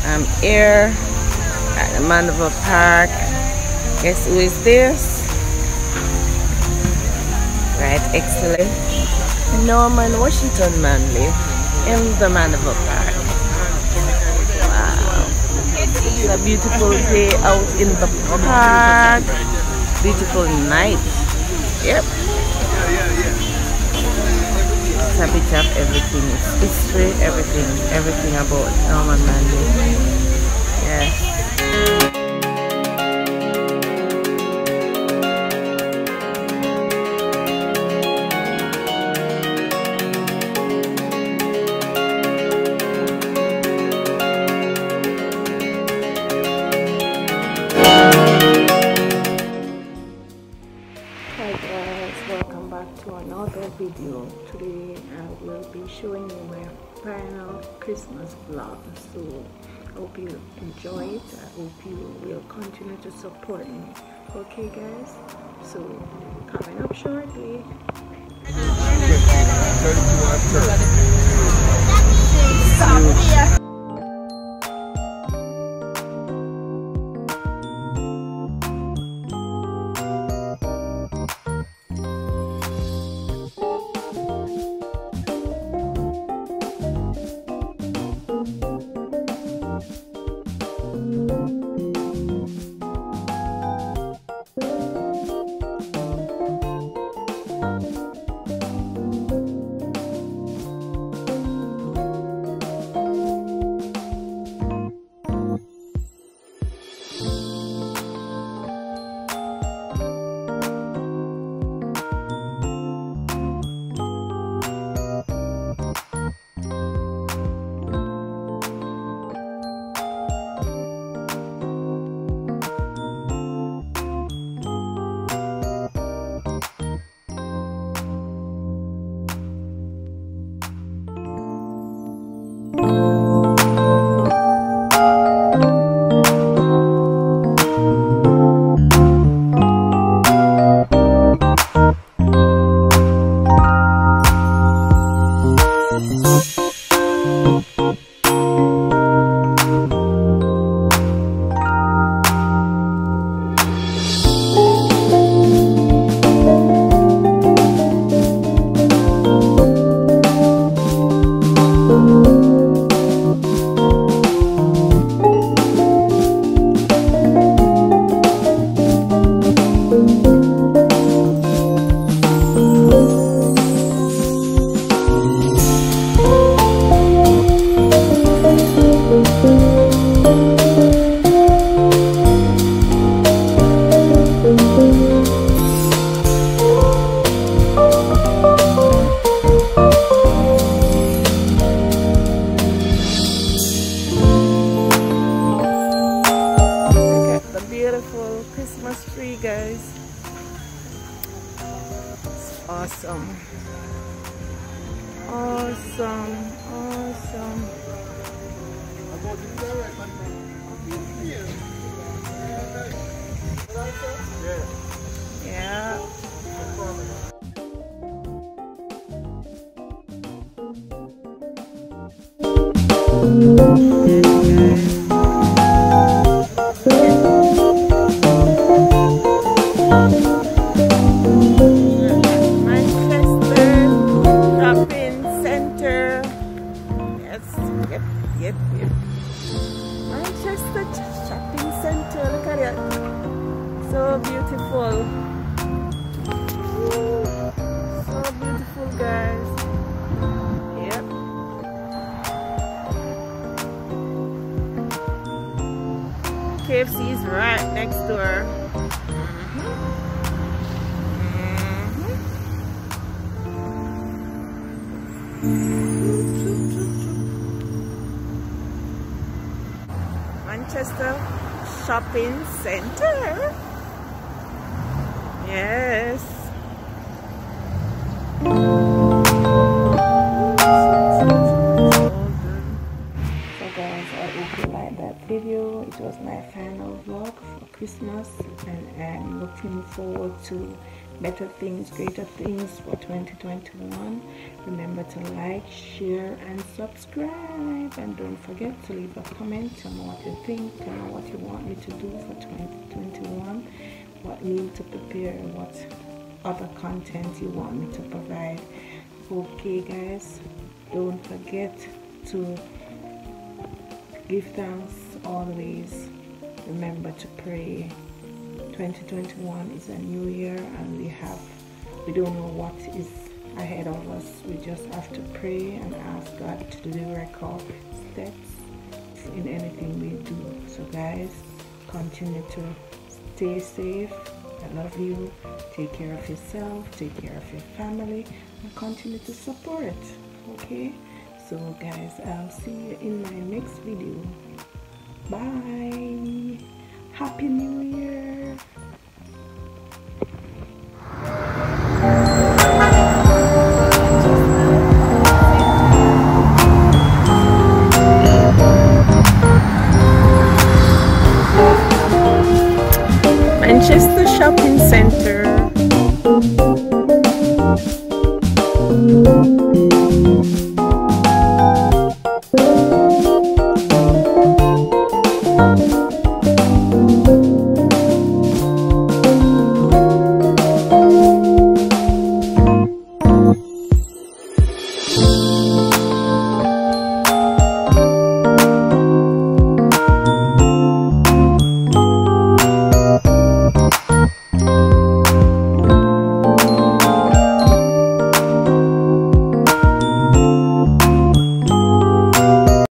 I'm here at the Mandeville Park. Guess who is this? Right, excellent. Norman Washington Manley in the Mandeville Park. Wow. It's a beautiful day out in the park. Beautiful night. Yep. It's a bit of everything. It's history, everything about Norman Manley. Yes. Hi guys, welcome back to another video. Today I will be showing you my final Christmas vlog. So I hope you enjoy it. I hope you will continue to support me. Okay guys, so coming up shortly. Beautiful Christmas tree, guys. It's awesome. Awesome. Yeah. Yep. Manchester shopping center. Look at it. So beautiful. So beautiful, guys. Yep. KFC is right next door. Manchester Shopping Center. Yes. So guys, I hope you like that video. It was my final vlog for Christmas, and I'm looking forward to better things, greater things for 2021. Remember to like, share, and subscribe. And don't forget to leave a comment. Tell me what you think. Tell me what you want me to do for 2021. What you need to prepare. What other content you want me to provide. Okay, guys. Don't forget to give thanks always. Remember to pray. 2021 is a new year, and we don't know what is ahead of us. We just have to pray and ask God to direct our steps in anything we do. So guys, continue to stay safe. I love you. Take care of yourself, take care of your family, and continue to support. Okay, so guys, I'll see you in my next video. Bye. Happy New Year. Manchester Shopping Center.